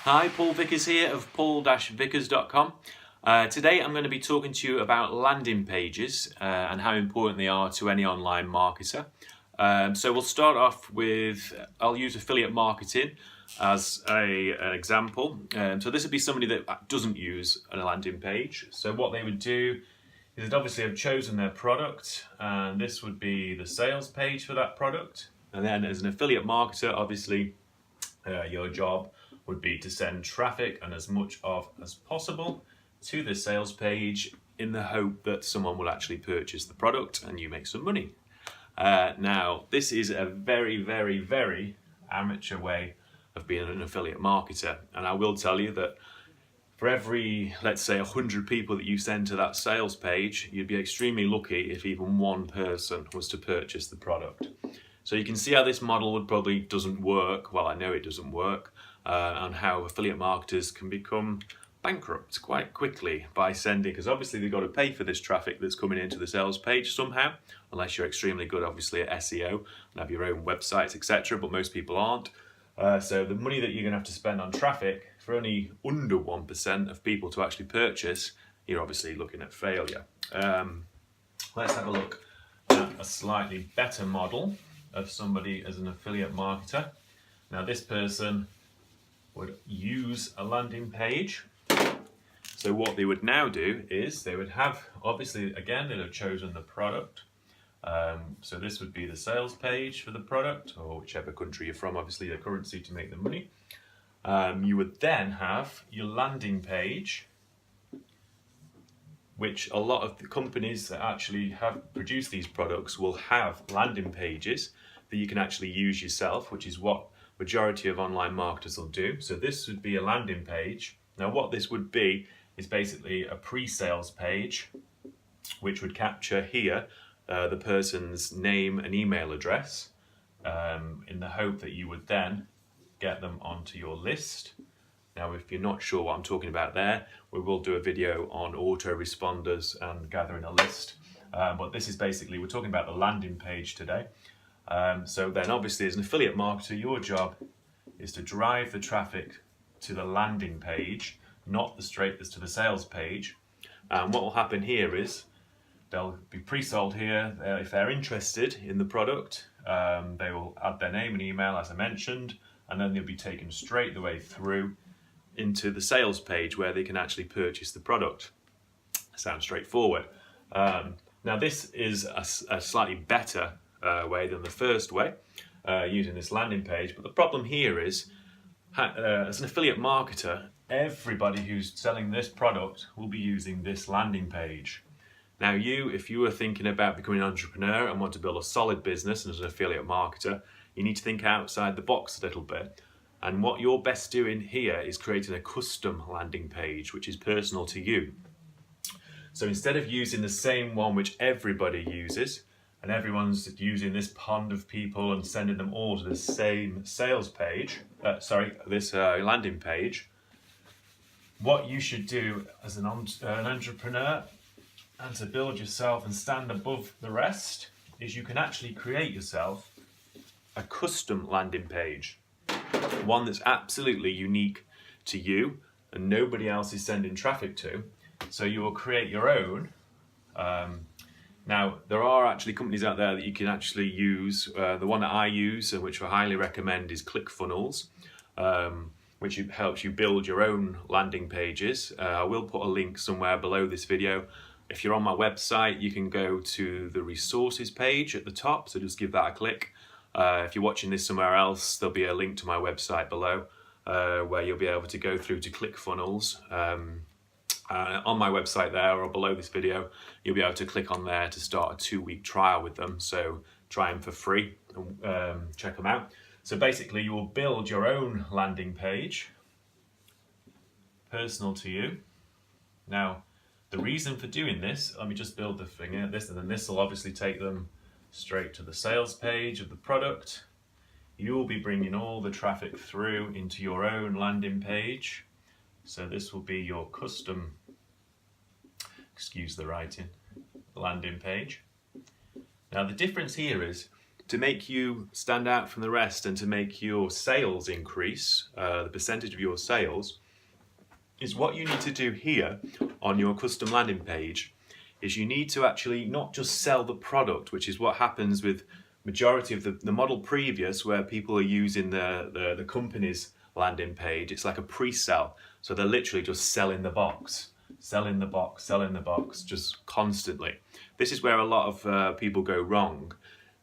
Hi, Paul Vickers here of paul-vickers.com. Today I'm going to be talking to you about landing pages and how important they are to any online marketer. So we'll start off with, I'll use affiliate marketing as an example. So this would be somebody that doesn't use a landing page. So what they would do is they'd obviously have chosen their product, and this would be the sales page for that product. And then as an affiliate marketer, obviously your job would be to send traffic and as much of as possible to the sales page in the hope that someone will actually purchase the product and you make some money. Now, this is a very, very, very amateur way of being an affiliate marketer. And I will tell you that for every, let's say, 100 people that you send to that sales page, you'd be extremely lucky if even one person was to purchase the product. So you can see how this model would probably doesn't work. Well, I know it doesn't work. And how affiliate marketers can become bankrupt quite quickly by sending, because obviously they've got to pay for this traffic that's coming into the sales page somehow, unless you're extremely good obviously at SEO and have your own websites, etc., but most people aren't. So the money that you're going to have to spend on traffic for only under 1% of people to actually purchase, you're obviously looking at failure. Let's have a look at a slightly better model of somebody as an affiliate marketer. Now this person would use a landing page. So what they would now do is they would have, obviously again, they'd have chosen the product. So this would be the sales page for the product, or whichever country you're from, obviously the currency to make the money. You would then have your landing page, which a lot of the companies that actually have produced these products will have landing pages that you can actually use yourself, which is what majority of online marketers will do. So this would be a landing page. Now what this would be is basically a pre-sales page, which would capture here the person's name and email address in the hope that you would then get them onto your list. Now if you're not sure what I'm talking about there, we will do a video on autoresponders and gathering a list. But this is basically, we're talking about the landing page today. So then obviously as an affiliate marketer, your job is to drive the traffic to the landing page, not the straight to the sales page. And what will happen here is they'll be pre-sold here. If they're interested in the product, they will add their name and email as I mentioned, and then they'll be taken straight the way through into the sales page where they can actually purchase the product. Sounds straightforward. Now this is a slightly better way than the first way, using this landing page. But the problem here is, as an affiliate marketer, everybody who's selling this product will be using this landing page. Now if you were thinking about becoming an entrepreneur and want to build a solid business as an affiliate marketer, you need to think outside the box a little bit. And what you're best doing here is creating a custom landing page, which is personal to you. So instead of using the same one which everybody uses, and everyone's using this pond of people and sending them all to the same sales page, this landing page, what you should do as an entrepreneur and to build yourself and stand above the rest is you can actually create yourself a custom landing page, one that's absolutely unique to you and nobody else is sending traffic to. So you will create your own. Now, there are actually companies out there that you can actually use. The one that I use, and which I highly recommend, is ClickFunnels, which helps you build your own landing pages. I will put a link somewhere below this video. If you're on my website, you can go to the resources page at the top, so just give that a click. If you're watching this somewhere else, there'll be a link to my website below where you'll be able to go through to ClickFunnels. On my website there or below this video, you'll be able to click on there to start a 2-week trial with them. So try them for free and check them out. So basically you will build your own landing page, personal to you. Now the reason for doing this, let me just build the thing here, and then this will obviously take them straight to the sales page of the product. You will be bringing all the traffic through into your own landing page. So this will be your custom, excuse the writing, landing page. Now the difference here is to make you stand out from the rest and to make your sales increase, the percentage of your sales, is what you need to do here on your custom landing page is you need to actually not just sell the product, which is what happens with majority of the model previous, where people are using the company's landing page. It's like a pre-sell. So they're literally just selling the box, selling the box, selling the box, just constantly. This is where a lot of people go wrong,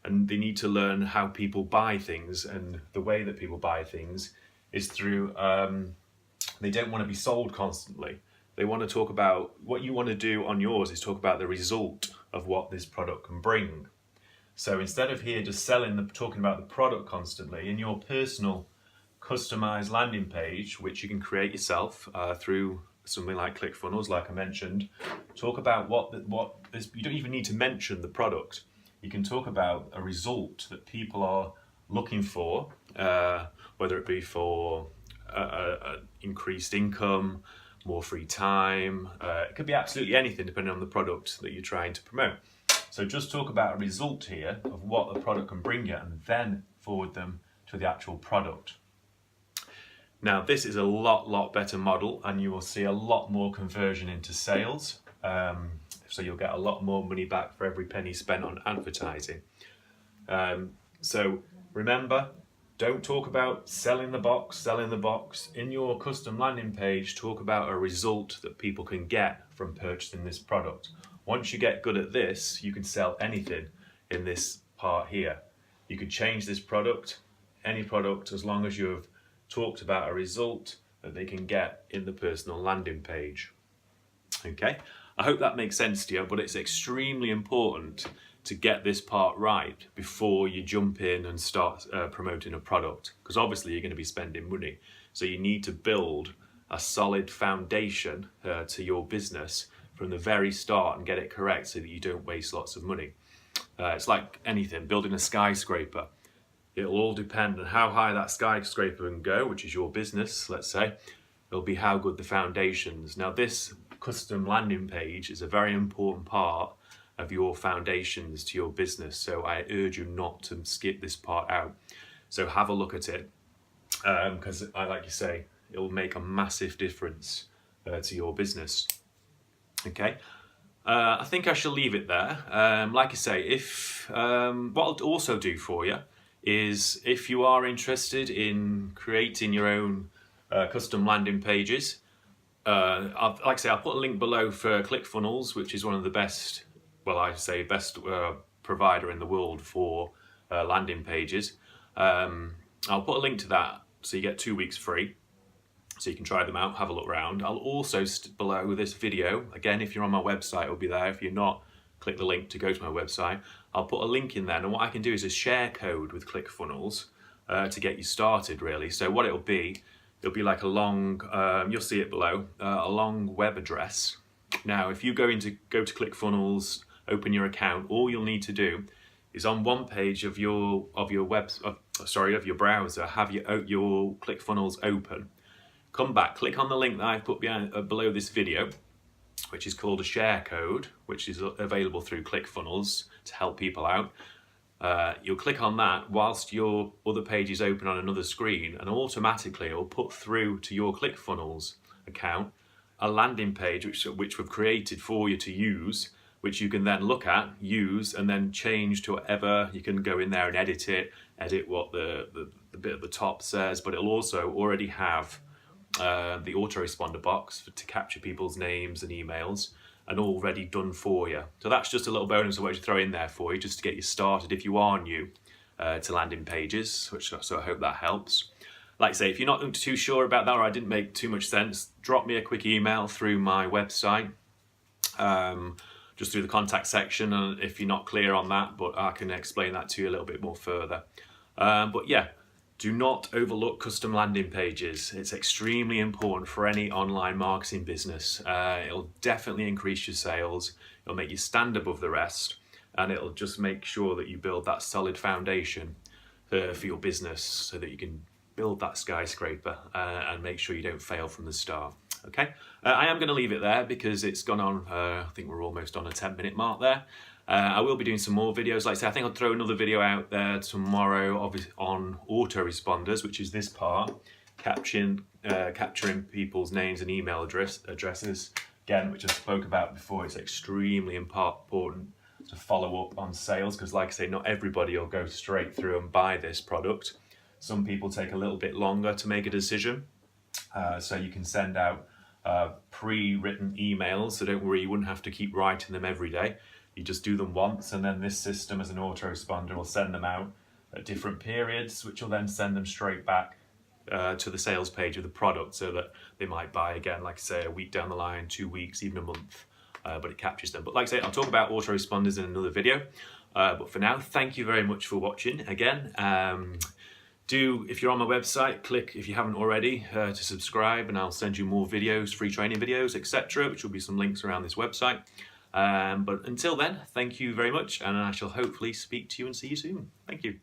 and they need to learn how people buy things. And the way that people buy things is through, they don't want to be sold constantly. They want to talk about, what you want to do on yours is talk about the result of what this product can bring. So instead of here just talking about the product constantly, in your personal customized landing page, which you can create yourself through something like ClickFunnels, like I mentioned, talk about you don't even need to mention the product. You can talk about a result that people are looking for, whether it be for increased income, more free time. It could be absolutely anything depending on the product that you're trying to promote. So just talk about a result here of what the product can bring you and then forward them to the actual product. Now this is a lot better model, and you will see a lot more conversion into sales. So you'll get a lot more money back for every penny spent on advertising. So remember, don't talk about selling the box. In your custom landing page, talk about a result that people can get from purchasing this product. Once you get good at this, you can sell anything in this part here. You could change this product, any product, as long as you've talked about a result that they can get in the personal landing page. Okay, I hope that makes sense to you, but it's extremely important to get this part right before you jump in and start promoting a product, because obviously you're going to be spending money. So you need to build a solid foundation to your business from the very start and get it correct so that you don't waste lots of money. It's like anything, building a skyscraper. It'll all depend on how high that skyscraper can go, which is your business, let's say. It'll be how good the foundations. Now this custom landing page is a very important part of your foundations to your business. So I urge you not to skip this part out. So have a look at it, because like you say, it will make a massive difference to your business. Okay, I think I shall leave it there. Like I say, if what I'll also do for you is, if you are interested in creating your own custom landing pages, like I say, I'll put a link below for ClickFunnels, which is one of the best, well, I say best provider in the world for landing pages. I'll put a link to that so you get 2 weeks free, so you can try them out, have a look around. I'll also, below this video, again, if you're on my website, it'll be there. If you're not, click the link to go to my website. I'll put a link in there, and what I can do is a share code with ClickFunnels to get you started, really. So what it'll be like a long, you'll see it below, a long web address. Now, if you go to ClickFunnels, open your account, all you'll need to do is on one page of your browser, have your ClickFunnels open. Come back, click on the link that I've put below this video, which is called a share code, which is available through ClickFunnels to help people out. You'll click on that whilst your other page is open on another screen, and automatically it will put through to your ClickFunnels account a landing page which we've created for you to use, which you can then look at, use, and then change to whatever. You can go in there and edit what the bit at the top says, but it'll also already have the autoresponder box to capture people's names and emails, and already done for you. So that's just a little bonus of what you throw in there for you, just to get you started if you are new to landing pages, so I hope that helps. Like I say, if you're not too sure about that, or I didn't make too much sense, drop me a quick email through my website, just through the contact section, and if you're not clear on that, but I can explain that to you a little bit more further. But yeah, do not overlook custom landing pages. It's extremely important for any online marketing business. It'll definitely increase your sales, it'll make you stand above the rest, and it'll just make sure that you build that solid foundation for your business so that you can build that skyscraper and make sure you don't fail from the start. Okay, I am going to leave it there because it's gone on, I think we're almost on a 10-minute mark there. I will be doing some more videos. Like I say, I think I'll throw another video out there tomorrow on autoresponders, which is this part, capturing people's names and email addresses. Again, which I spoke about before, it's extremely important to follow up on sales, because like I say, not everybody will go straight through and buy this product. Some people take a little bit longer to make a decision. So you can send out pre-written emails, so don't worry, you wouldn't have to keep writing them every day. You just do them once, and then this system as an autoresponder will send them out at different periods, which will then send them straight back to the sales page of the product, so that they might buy again, like I say, a week down the line, 2 weeks, even a month, but it captures them. But like I say, I'll talk about autoresponders in another video. But for now, thank you very much for watching again. If you're on my website, click, if you haven't already, to subscribe, and I'll send you more videos, free training videos, etc., which will be some links around this website. But until then, thank you very much, and I shall hopefully speak to you and see you soon. Thank you.